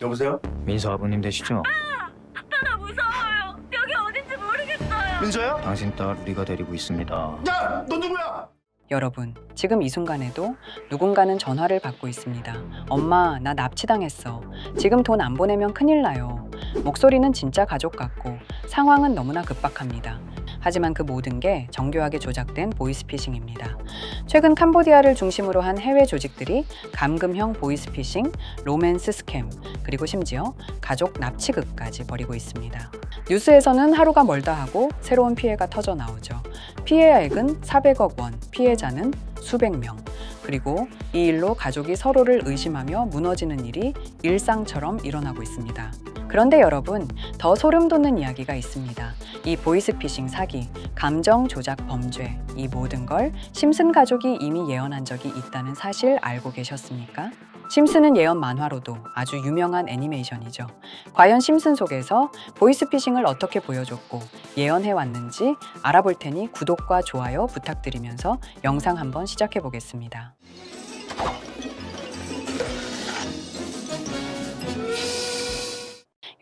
여보세요? 민서 아버님 되시죠? 나 무서워요. 여기 어딘지 모르겠어요. 민서야? 당신 딸 우리가 데리고 있습니다. 야! 너 누구야? 여러분, 지금 이 순간에도 누군가는 전화를 받고 있습니다. 엄마, 나 납치당했어. 지금 돈 안 보내면 큰일 나요. 목소리는 진짜 가족 같고 상황은 너무나 급박합니다. 하지만 그 모든 게 정교하게 조작된 보이스피싱입니다. 최근 캄보디아를 중심으로 한 해외 조직들이 감금형 보이스피싱, 로맨스 스캠, 그리고 심지어 가족 납치극까지 벌이고 있습니다. 뉴스에서는 하루가 멀다 하고 새로운 피해가 터져 나오죠. 피해액은 400억 원, 피해자는 수백 명. 그리고 이 일로 가족이 서로를 의심하며 무너지는 일이 일상처럼 일어나고 있습니다. 그런데 여러분, 더 소름 돋는 이야기가 있습니다. 이 보이스피싱 사기, 감정 조작 범죄, 이 모든 걸 심슨 가족이 이미 예언한 적이 있다는 사실 알고 계셨습니까? 심슨은 예언 만화로도 아주 유명한 애니메이션이죠. 과연 심슨 속에서 보이스피싱을 어떻게 보여줬고 예언해 왔는지 알아볼 테니 구독과 좋아요 부탁드리면서 영상 한번 시작해 보겠습니다.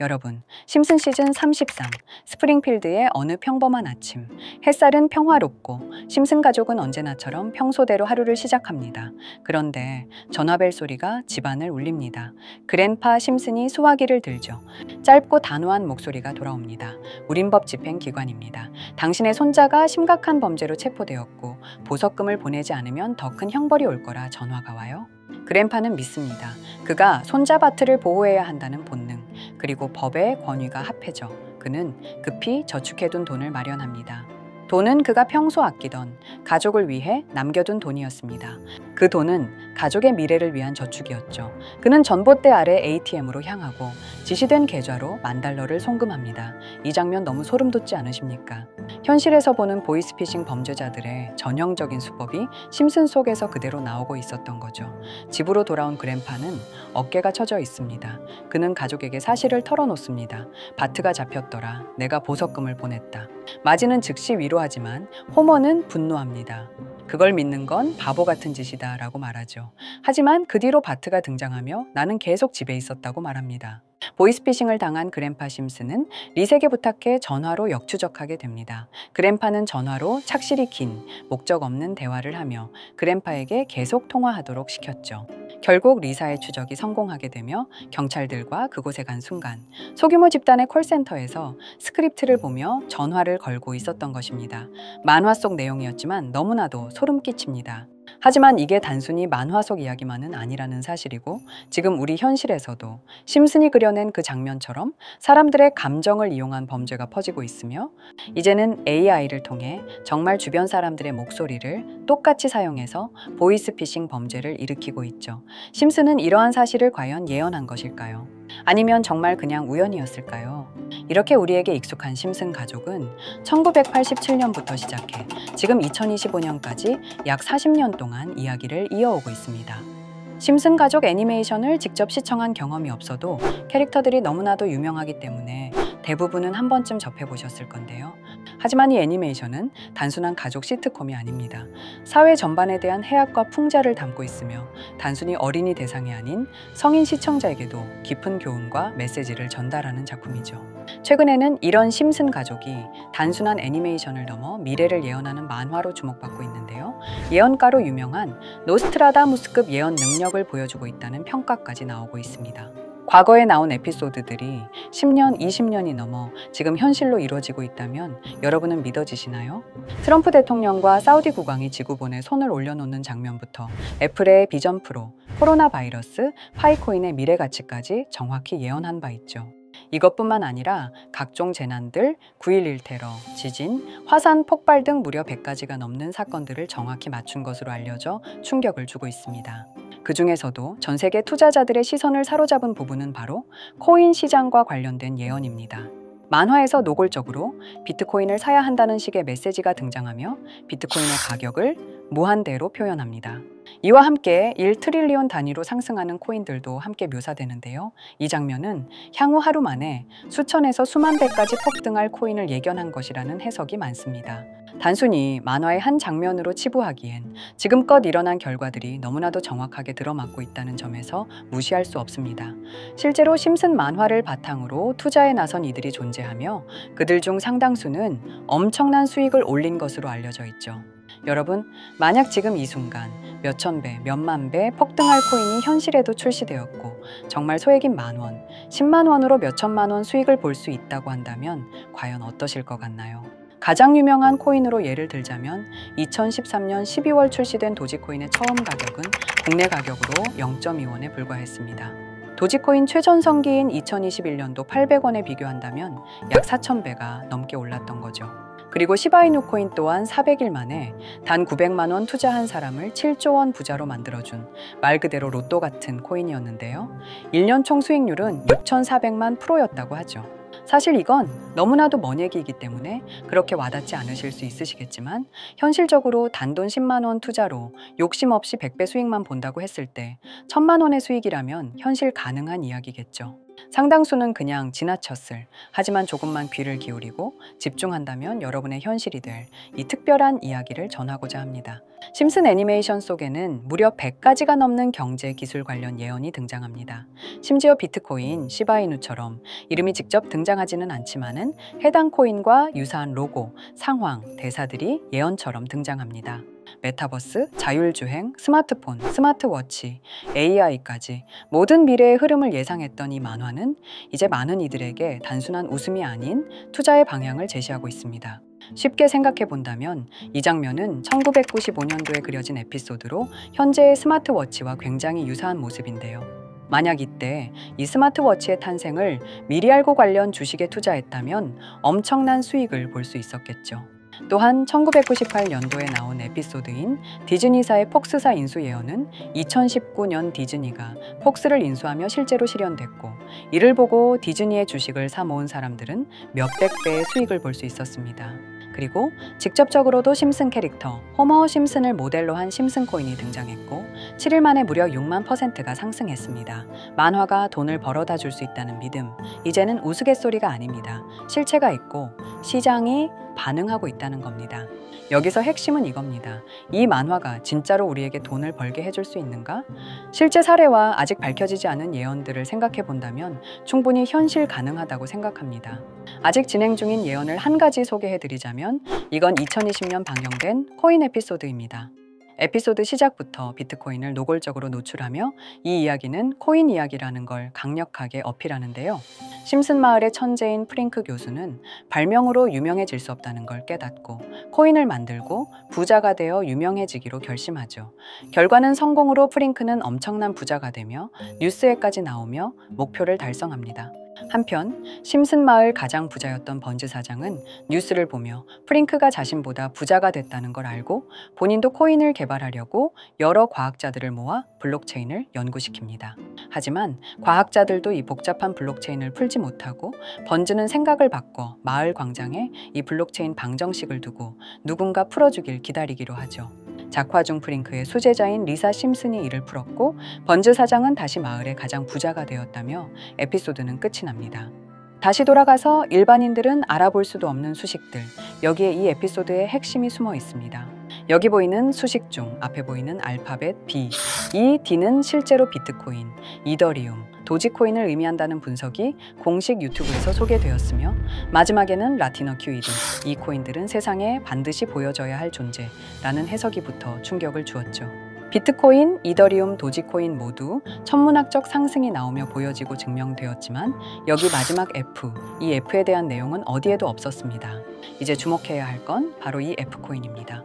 여러분, 심슨 시즌 33, 스프링필드의 어느 평범한 아침. 햇살은 평화롭고 심슨 가족은 언제나처럼 평소대로 하루를 시작합니다. 그런데 전화벨 소리가 집안을 울립니다. 그랜파 심슨이 수화기를 들죠. 짧고 단호한 목소리가 돌아옵니다. 우린법 집행기관입니다. 당신의 손자가 심각한 범죄로 체포되었고 보석금을 보내지 않으면 더 큰 형벌이 올 거라 전화가 와요. 그랜파는 믿습니다. 그가 손자 바트를 보호해야 한다는 본능, 그리고 법의 권위가 합해져 그는 급히 저축해둔 돈을 마련합니다. 돈은 그가 평소 아끼던 가족을 위해 남겨둔 돈이었습니다. 그 돈은 가족의 미래를 위한 저축이었죠. 그는 전봇대 아래 ATM으로 향하고 지시된 계좌로 $10,000를 송금합니다. 이 장면 너무 소름 돋지 않으십니까? 현실에서 보는 보이스피싱 범죄자들의 전형적인 수법이 심슨 속에서 그대로 나오고 있었던 거죠. 집으로 돌아온 그랜파는 어깨가 처져 있습니다. 그는 가족에게 사실을 털어놓습니다. 바트가 잡혔더라. 내가 보석금을 보냈다. 마지는 즉시 위로하지만 호머는 분노합니다. 그걸 믿는 건 바보 같은 짓이다 라고 말하죠. 하지만 그 뒤로 바트가 등장하며 나는 계속 집에 있었다고 말합니다. 보이스피싱을 당한 그랜파 심슨은 리색에 부탁해 전화로 역추적하게 됩니다. 그랜파는 전화로 착실히 긴, 목적 없는 대화를 하며 그랜파에게 계속 통화하도록 시켰죠. 결국 리사의 추적이 성공하게 되며 경찰들과 그곳에 간 순간 소규모 집단의 콜센터에서 스크립트를 보며 전화를 걸고 있었던 것입니다. 만화 속 내용이었지만 너무나도 소름 끼칩니다. 하지만 이게 단순히 만화 속 이야기만은 아니라는 사실이고 지금 우리 현실에서도 심슨이 그려낸 그 장면처럼 사람들의 감정을 이용한 범죄가 퍼지고 있으며 이제는 AI를 통해 정말 주변 사람들의 목소리를 똑같이 사용해서 보이스피싱 범죄를 일으키고 있죠. 심슨은 이러한 사실을 과연 예언한 것일까요? 아니면 정말 그냥 우연이었을까요? 이렇게 우리에게 익숙한 심슨 가족은 1987년부터 시작해 지금 2025년까지 약 40년 동안 이야기를 이어오고 있습니다. 심슨 가족 애니메이션을 직접 시청한 경험이 없어도 캐릭터들이 너무나도 유명하기 때문에 대부분은 한 번쯤 접해보셨을 건데요. 하지만 이 애니메이션은 단순한 가족 시트콤이 아닙니다. 사회 전반에 대한 해악과 풍자를 담고 있으며 단순히 어린이 대상이 아닌 성인 시청자에게도 깊은 교훈과 메시지를 전달하는 작품이죠. 최근에는 이런 심슨 가족이 단순한 애니메이션을 넘어 미래를 예언하는 만화로 주목받고 있는데요. 예언가로 유명한 노스트라다무스급 예언 능력을 보여주고 있다는 평가까지 나오고 있습니다. 과거에 나온 에피소드들이 10년, 20년이 넘어 지금 현실로 이루어지고 있다면 여러분은 믿어지시나요? 트럼프 대통령과 사우디 국왕이 지구본에 손을 올려놓는 장면부터 애플의 비전 프로, 코로나 바이러스, 파이코인의 미래 가치까지 정확히 예언한 바 있죠. 이것뿐만 아니라 각종 재난들, 9.11 테러, 지진, 화산 폭발 등 무려 100가지가 넘는 사건들을 정확히 맞춘 것으로 알려져 충격을 주고 있습니다. 그 중에서도 전 세계 투자자들의 시선을 사로잡은 부분은 바로 코인 시장과 관련된 예언입니다. 만화에서 노골적으로 비트코인을 사야 한다는 식의 메시지가 등장하며 비트코인의 가격을 무한대로 표현합니다. 이와 함께 1트릴리온 단위로 상승하는 코인들도 함께 묘사되는데요. 이 장면은 향후 하루 만에 수천에서 수만 배까지 폭등할 코인을 예견한 것이라는 해석이 많습니다. 단순히 만화의 한 장면으로 치부하기엔 지금껏 일어난 결과들이 너무나도 정확하게 들어맞고 있다는 점에서 무시할 수 없습니다. 실제로 심슨 만화를 바탕으로 투자에 나선 이들이 존재하며 그들 중 상당수는 엄청난 수익을 올린 것으로 알려져 있죠. 여러분, 만약 지금 이 순간 몇천 배, 몇만 배 폭등할 코인이 현실에도 출시되었고 정말 소액인 만원, 10만 원으로 몇천만 원 수익을 볼 수 있다고 한다면 과연 어떠실 것 같나요? 가장 유명한 코인으로 예를 들자면 2013년 12월 출시된 도지코인의 처음 가격은 국내 가격으로 0.2원에 불과했습니다. 도지코인 최전성기인 2021년도 800원에 비교한다면 약 4,000배가 넘게 올랐던 거죠. 그리고 시바이누 코인 또한 400일 만에 단 900만 원 투자한 사람을 7조 원 부자로 만들어준 말 그대로 로또 같은 코인이었는데요. 1년 총 수익률은 6,400만 프로였다고 하죠. 사실 이건 너무나도 먼 얘기이기 때문에 그렇게 와닿지 않으실 수 있으시겠지만 현실적으로 단돈 10만 원 투자로 욕심 없이 100배 수익만 본다고 했을 때 1,000만 원의 수익이라면 현실 가능한 이야기겠죠. 상당수는 그냥 지나쳤을, 하지만 조금만 귀를 기울이고 집중한다면 여러분의 현실이 될 이 특별한 이야기를 전하고자 합니다. 심슨 애니메이션 속에는 무려 100가지가 넘는 경제 기술 관련 예언이 등장합니다. 심지어 비트코인, 시바이누처럼 이름이 직접 등장하지는 않지만은 해당 코인과 유사한 로고, 상황, 대사들이 예언처럼 등장합니다. 메타버스, 자율주행, 스마트폰, 스마트워치, AI까지 모든 미래의 흐름을 예상했던 이 만화는 이제 많은 이들에게 단순한 웃음이 아닌 투자의 방향을 제시하고 있습니다. 쉽게 생각해 본다면 이 장면은 1995년도에 그려진 에피소드로 현재의 스마트워치와 굉장히 유사한 모습인데요. 만약 이때 이 스마트워치의 탄생을 미리 알고 관련 주식에 투자했다면 엄청난 수익을 볼 수 있었겠죠. 또한 1998년도에 나온 에피소드인 디즈니사의 폭스사 인수 예언은 2019년 디즈니가 폭스를 인수하며 실제로 실현됐고 이를 보고 디즈니의 주식을 사 모은 사람들은 몇백 배의 수익을 볼 수 있었습니다. 그리고 직접적으로도 심슨 캐릭터 호머 심슨을 모델로 한 심슨 코인이 등장했고 7일 만에 무려 6만 %가 상승했습니다. 만화가 돈을 벌어다 줄 수 있다는 믿음, 이제는 우스갯소리가 아닙니다. 실체가 있고 시장이 반응하고 있다는 겁니다. 여기서 핵심은 이겁니다. 이 만화가 진짜로 우리에게 돈을 벌게 해줄 수 있는가? 실제 사례와 아직 밝혀지지 않은 예언들을 생각해 본다면 충분히 현실 가능하다고 생각합니다. 아직 진행 중인 예언을 한 가지 소개해 드리자면 이건 2020년 방영된 코인 에피소드입니다. 에피소드 시작부터 비트코인을 노골적으로 노출하며 이 이야기는 코인 이야기라는 걸 강력하게 어필하는데요. 심슨 마을의 천재인 프링크 교수는 발명으로 유명해질 수 없다는 걸 깨닫고 코인을 만들고 부자가 되어 유명해지기로 결심하죠. 결과는 성공으로 프링크는 엄청난 부자가 되며 뉴스에까지 나오며 목표를 달성합니다. 한편 심슨 마을 가장 부자였던 번즈 사장은 뉴스를 보며 프링크가 자신보다 부자가 됐다는 걸 알고 본인도 코인을 개발하려고 여러 과학자들을 모아 블록체인을 연구시킵니다. 하지만 과학자들도 이 복잡한 블록체인을 풀지 못하고 번즈는 생각을 바꿔 마을 광장에 이 블록체인 방정식을 두고 누군가 풀어주길 기다리기로 하죠. 작화 중 프링크의 수제자인 리사 심슨이 이를 풀었고 번즈 사장은 다시 마을의 가장 부자가 되었다며 에피소드는 끝이 납니다. 다시 돌아가서 일반인들은 알아볼 수도 없는 수식들, 여기에 이 에피소드의 핵심이 숨어 있습니다. 여기 보이는 수식 중 앞에 보이는 알파벳 B, 이 D는 실제로 비트코인, 이더리움, 도지코인을 의미한다는 분석이 공식 유튜브에서 소개되었으며 마지막에는 라티너 QED, 이 코인들은 세상에 반드시 보여져야 할 존재라는 해석이 붙어 충격을 주었죠. 비트코인, 이더리움, 도지코인 모두 천문학적 상승이 나오며 보여지고 증명되었지만 여기 마지막 F, 이 F에 대한 내용은 어디에도 없었습니다. 이제 주목해야 할 건 바로 이 F코인입니다.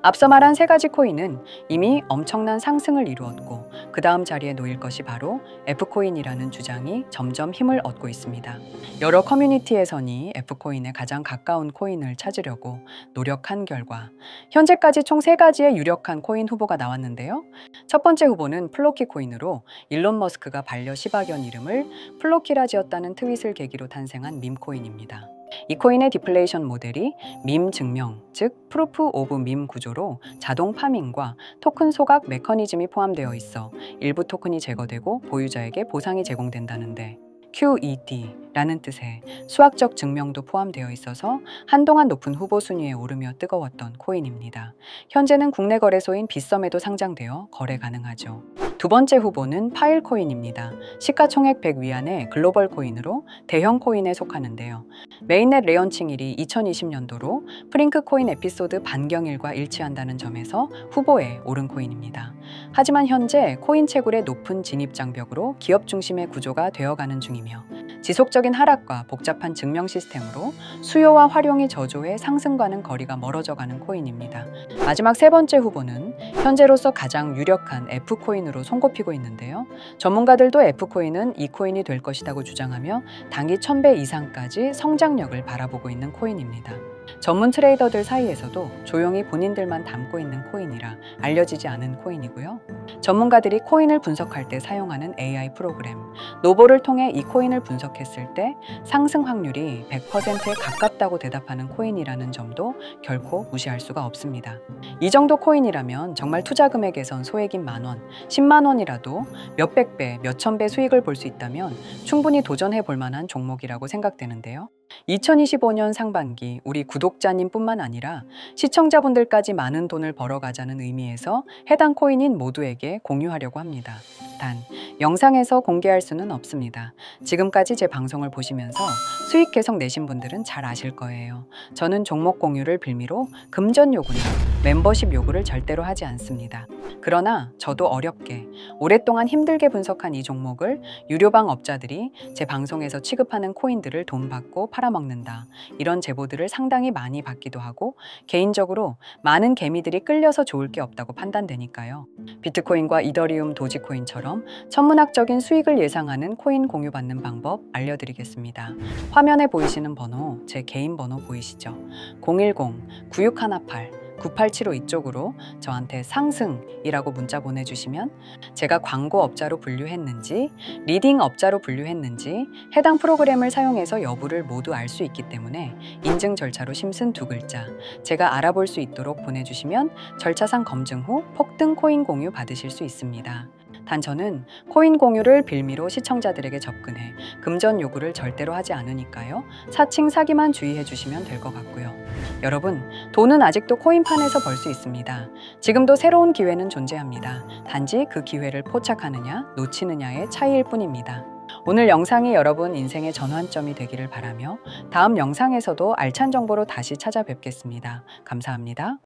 앞서 말한 세 가지 코인은 이미 엄청난 상승을 이루었고 그 다음 자리에 놓일 것이 바로 F코인이라는 주장이 점점 힘을 얻고 있습니다. 여러 커뮤니티에서는 F코인에 가장 가까운 코인을 찾으려고 노력한 결과 현재까지 총 3가지의 유력한 코인 후보가 나왔는데요. 첫 번째 후보는 플로키 코인으로 일론 머스크가 반려 시바견 이름을 플로키라 지었다는 트윗을 계기로 탄생한 밈코인입니다. 이 코인의 디플레이션 모델이 밈 증명, 즉 프루프 오브 밈 구조로 자동 파밍과 토큰 소각 메커니즘이 포함되어 있어 일부 토큰이 제거되고 보유자에게 보상이 제공된다는데 QED, 라는 뜻의 수학적 증명도 포함되어 있어서 한동안 높은 후보 순위에 오르며 뜨거웠던 코인입니다. 현재는 국내 거래소인 빗썸에도 상장되어 거래 가능하죠. 두 번째 후보는 파일코인입니다. 시가총액 100 위안의 글로벌 코인으로 대형 코인에 속하는데요. 메인넷 레언칭일이 2020년도로 프링크코인 에피소드 반경일과 일치한다는 점에서 후보에 오른 코인입니다. 하지만 현재 코인 채굴의 높은 진입 장벽으로 기업 중심의 구조가 되어가는 중이며 지속적인 하락과 복잡한 증명 시스템으로 수요와 활용이 저조해 상승과는 거리가 멀어져가는 코인입니다. 마지막 세 번째 후보는 현재로서 가장 유력한 F코인으로 손꼽히고 있는데요. 전문가들도 F코인은 이 코인이 될 것이라고 주장하며 단기 1000배 이상까지 성장력을 바라보고 있는 코인입니다. 전문 트레이더들 사이에서도 조용히 본인들만 담고 있는 코인이라 알려지지 않은 코인이고요. 전문가들이 코인을 분석할 때 사용하는 AI 프로그램 노보를 통해 이 코인을 분석했을 때 상승 확률이 100%에 가깝다고 대답하는 코인이라는 점도 결코 무시할 수가 없습니다. 이 정도 코인이라면 정말 투자 금액에선 소액인 만원, 10만 원이라도 몇백 배, 몇천 배 수익을 볼 수 있다면 충분히 도전해 볼 만한 종목이라고 생각되는데요. 2025년 상반기 우리 구독자님뿐만 아니라 시청자분들까지 많은 돈을 벌어가자는 의미에서 해당 코인인 모두에게 공유하려고 합니다. 단, 영상에서 공개할 수는 없습니다. 지금까지 제 방송을 보시면서 수익 계속 내신 분들은 잘 아실 거예요. 저는 종목 공유를 빌미로 금전 요구나 멤버십 요구를 절대로 하지 않습니다. 그러나 저도 어렵게 오랫동안 힘들게 분석한 이 종목을 유료방 업자들이 제 방송에서 취급하는 코인들을 돈 받고 팔아먹는다. 이런 제보들을 상당히 많이 받기도 하고 개인적으로 많은 개미들이 끌려서 좋을 게 없다고 판단되니까요. 비트코인과 이더리움, 도지코인처럼 천문학적인 수익을 예상하는 코인 공유받는 방법 알려드리겠습니다. 화면에 보이시는 번호, 제 개인 번호 보이시죠? 010-9618-9875 이쪽으로 저한테 상승이라고 문자 보내주시면 제가 광고 업자로 분류했는지 리딩 업자로 분류했는지 해당 프로그램을 사용해서 여부를 모두 알 수 있기 때문에 인증 절차로 심슨 두 글자 제가 알아볼 수 있도록 보내주시면 절차상 검증 후 폭등 코인 공유 받으실 수 있습니다. 단 저는 코인 공유를 빌미로 시청자들에게 접근해 금전 요구를 절대로 하지 않으니까요. 사칭 사기만 주의해 주시면 될 것 같고요. 여러분, 돈은 아직도 코인판에서 벌 수 있습니다. 지금도 새로운 기회는 존재합니다. 단지 그 기회를 포착하느냐, 놓치느냐의 차이일 뿐입니다. 오늘 영상이 여러분 인생의 전환점이 되기를 바라며 다음 영상에서도 알찬 정보로 다시 찾아뵙겠습니다. 감사합니다.